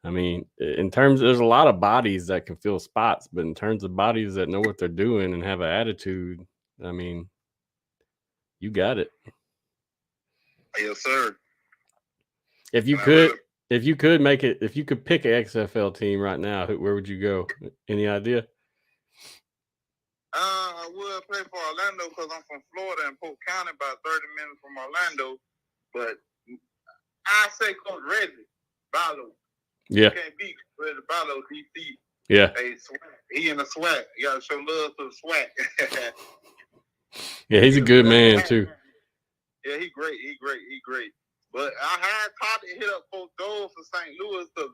I mean, there's a lot of bodies that can fill spots, but in terms of bodies that know what they're doing and have an attitude, I mean, you got it. Yes, sir. If you could make it, if you could pick an XFL team right now, where would you go? Any idea? I would play for Orlando because I'm from Florida and Polk County, about 30 minutes from Orlando. But I say Coach Reggie Ballo. Yeah. You can't beat Reggie Ballo, DC. Yeah. Hey, he in the SWAT. You got to show love to the SWAT. Yeah, he's a good man, too. Yeah, he great. But I had Todd to hit up Coach Dole for St. Louis because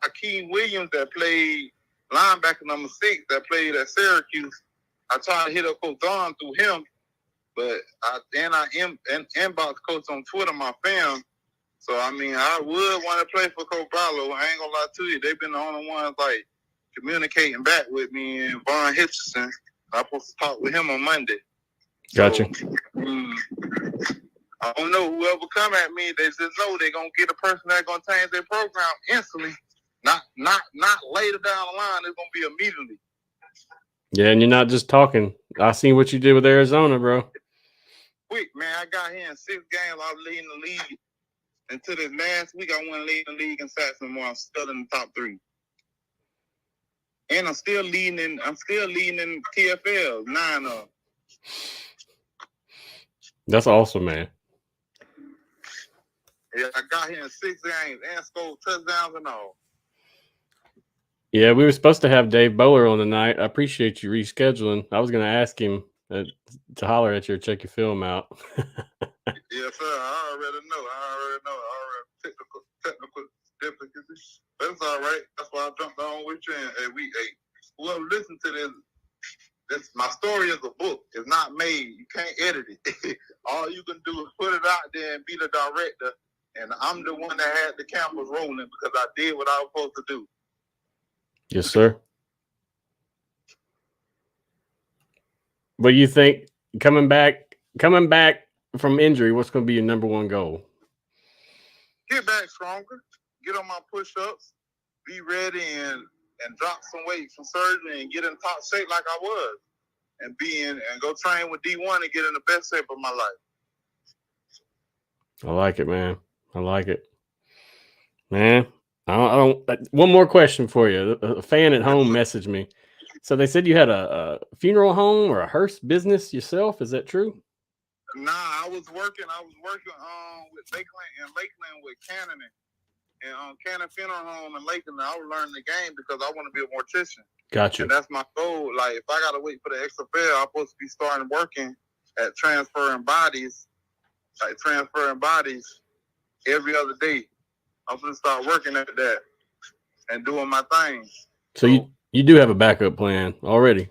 Hakeem Williams that played linebacker number 6 that played at Syracuse. I tried to hit up Coach Don through him, but I inbox Coach on Twitter, my fam. So I mean, I would want to play for Coach Barlow. I ain't gonna lie to you, they've been the only ones like communicating back with me, and Vaughn Hitchison. I'm supposed to talk with him on Monday. Gotcha. So, I don't know. Whoever come at me, they just know they're gonna get a person that's gonna change their program instantly. Not later down the line. It's gonna be immediately. Yeah, and you're not just talking. I seen what you did with Arizona, bro. Quick, man. I got here in 6 games. I was leading the league. Until this last week, I won leading the league in sacks and more. I'm still in the top 3. And I'm still leading in TFL, 9 of them. That's awesome, man. Yeah, I got here in 6 games and scored touchdowns and all. Yeah, we were supposed to have Dave Bowler on tonight. I appreciate you rescheduling. I was going to ask him to holler at you or check your film out. Yes, sir. I already know. Technical difficulties. But it's all right. That's why I jumped on with you. And whoever listens to this, my story is a book. It's not made. You can't edit it. All you can do is put it out there and be the director. And I'm the one that had the cameras rolling because I did what I was supposed to do. Yes, sir. What do you think coming back from injury, what's going to be your number one goal? Get back stronger, get on my push-ups, be ready and drop some weight from surgery and get in top shape like I was, and go train with D1 and get in the best shape of my life. I like it, man. I like it. Man, I don't one more question for you. A fan at home messaged me. So they said you had a funeral home or a hearse business yourself. Is that true? Nah, I was working with Lakeland with Cannon and Cannon Funeral Home in Lakeland. I was learning the game because I want to be a mortician. Gotcha. And that's my goal. Like, if I gotta wait for the XFL, I'm supposed to be starting working at transferring bodies every other day. I'm gonna start working at that and doing my thing. So you do have a backup plan already?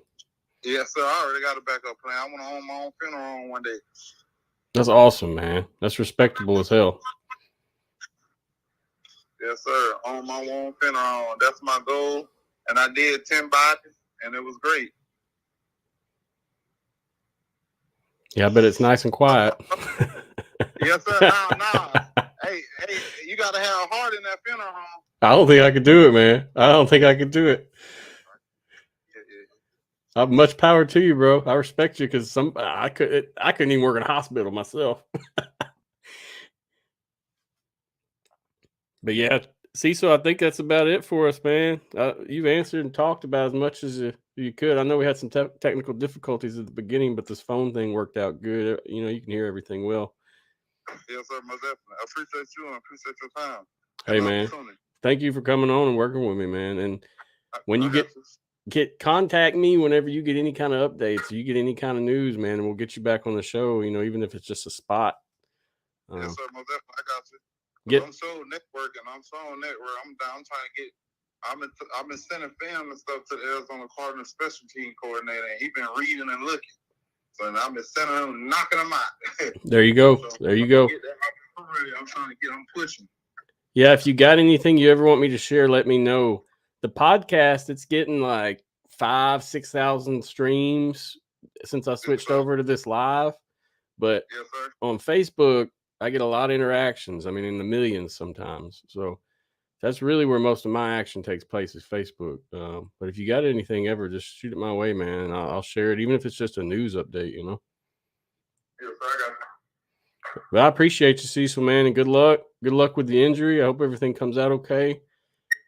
Yes, sir. I already got a backup plan. I want to own my own funeral home one day. That's awesome, man. That's respectable as hell. Yes, sir. On my warm fender on. That's my goal. And I did 10 bodies, and it was great. Yeah, I bet it's nice and quiet. Yes, sir. Nah. Hey, you got to have heart in that fender home. I don't think I could do it, man. I don't think I could do it. Much power to you, bro. I respect you because I couldn't even work in a hospital myself. But yeah, Cecil, I think that's about it for us, man. You've answered and talked about as much as you could. I know we had some technical difficulties at the beginning, but this phone thing worked out good. You know, you can hear everything well. Yes, sir, most definitely. I appreciate you and I appreciate your time. Hey, man, thank you for coming on and working with me, man. And when you contact me whenever you get any kind of updates, or you get any kind of news, man, and we'll get you back on the show. You know, even if it's just a spot. Yes, sir, most definitely. I got you. I'm so networking. I'm so on network. I'm trying to get. I've been sending film and stuff to the Arizona Cardinals special team coordinator, and he's been reading and looking. So I've been sending him, knocking them out. There you go. So there you go. I'm trying to get. I'm pushing. Yeah, if you got anything you ever want me to share, let me know. The podcast, it's getting like 5,000-6,000 streams since I switched over to this live. But on Facebook, I get a lot of interactions. I mean, in the millions sometimes. So that's really where most of my action takes place is Facebook. But if you got anything ever, just shoot it my way, man. And I'll share it, even if it's just a news update, you know. Yes, I got it. But I appreciate you, Cecil, man, and good luck. Good luck with the injury. I hope everything comes out okay.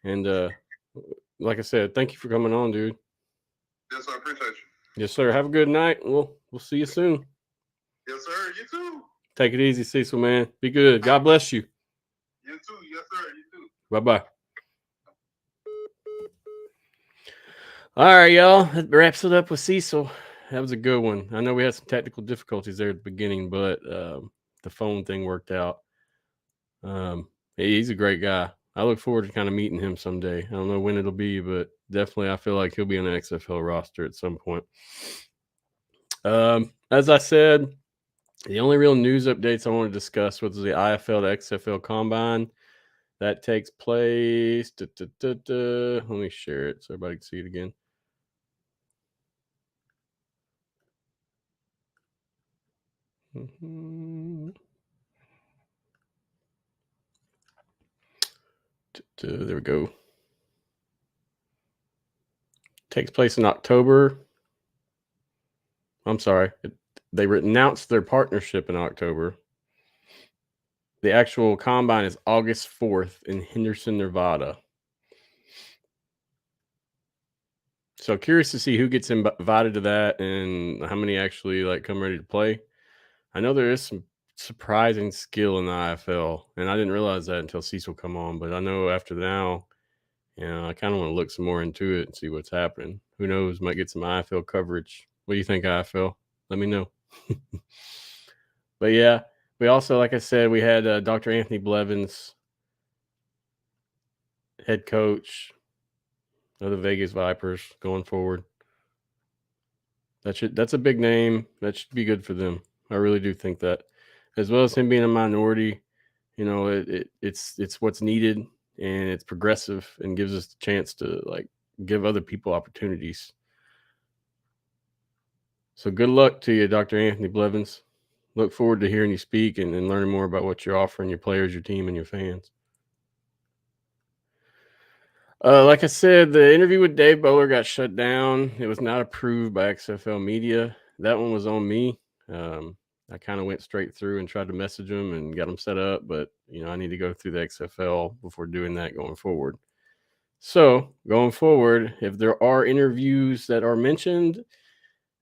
And like I said, thank you for coming on, dude. Yes, I appreciate you. Yes, sir. Have a good night. We'll see you soon. Yes, sir. You too. Take it easy, Cecil, man. Be good. God bless you. You too. Yes, sir. You too. Bye-bye. All right, y'all. That wraps it up with Cecil. That was a good one. I know we had some technical difficulties there at the beginning, but the phone thing worked out. He's a great guy. I look forward to kind of meeting him someday. I don't know when it'll be, but definitely I feel like he'll be on the XFL roster at some point. As I said, the only real news updates I want to discuss was the IFL to XFL Combine. That takes place. Let me share it so everybody can see it again. There we go. Takes place in October. I'm sorry. They announced their partnership in October. The actual combine is August 4th in Henderson, Nevada. So curious to see who gets invited to that and how many actually like come ready to play. I know there is some surprising skill in the IFL, and I didn't realize that until Cecil come on. But I know after now, you know, I kind of want to look some more into it and see what's happening. Who knows? Might get some IFL coverage. What do you think, IFL? Let me know. But yeah, we also, like I said, we had Dr. Anthony Blevins, head coach of the Vegas Vipers, going forward. That's a big name. That should be good for them. I really do think that. As well as him being a minority, you know, it's what's needed, and it's progressive and gives us the chance to like give other people opportunities. So good luck to you, Dr. Anthony Blevins. Look forward to hearing you speak and learning more about what you're offering your players, your team, and your fans. Like I said, the interview with Dave Bowler got shut down. It was not approved by XFL Media. That one was on me. I kind of went straight through and tried to message him and got him set up, but you know, I need to go through the XFL before doing that going forward. So going forward, if there are interviews that are mentioned,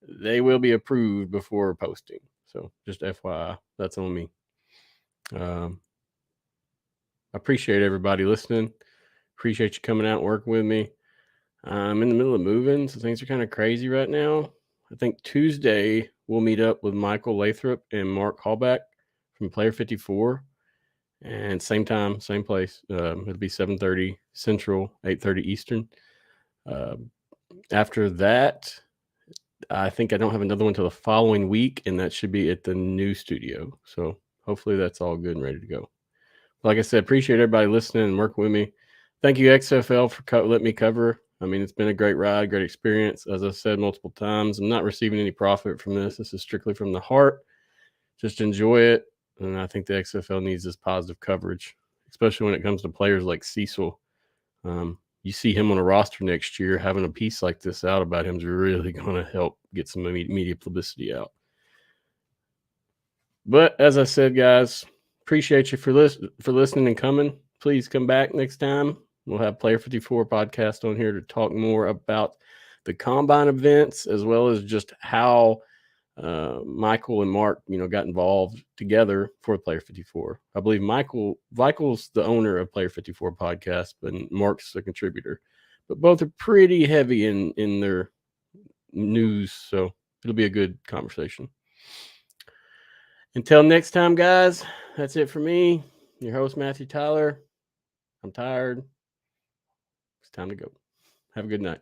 they will be approved before posting. So just FYI, that's on me. I appreciate everybody listening. Appreciate you coming out and working with me. I'm in the middle of moving, so things are kind of crazy right now. I think Tuesday we'll meet up with Michael Lathrop and Mark Hallback from Player 54. And same time, same place. It'll be 7:30 Central, 8:30 Eastern. After that, I think I don't have another one till the following week, and that should be at the new studio. So hopefully that's all good and ready to go. Like I said, appreciate everybody listening and working with me. Thank you, XFL, for letting me cover. I mean, it's been a great ride, great experience. As I've said multiple times, I'm not receiving any profit from this. This is strictly from the heart. Just enjoy it. And I think the XFL needs this positive coverage, especially when it comes to players like Cecil. You see him on a roster next year, having a piece like this out about him is really going to help get some media publicity out. But as I said, guys, appreciate you for listening and coming. Please come back next time. We'll have Player 54 podcast on here to talk more about the combine events, as well as just how Michael and Mark, got involved together for Player 54. I believe Michael's the owner of Player 54 podcast, but Mark's a contributor. But both are pretty heavy in their news, so it'll be a good conversation. Until next time, guys, that's it for me. Your host, Matthew Tyler. I'm tired. It's time to go. Have a good night.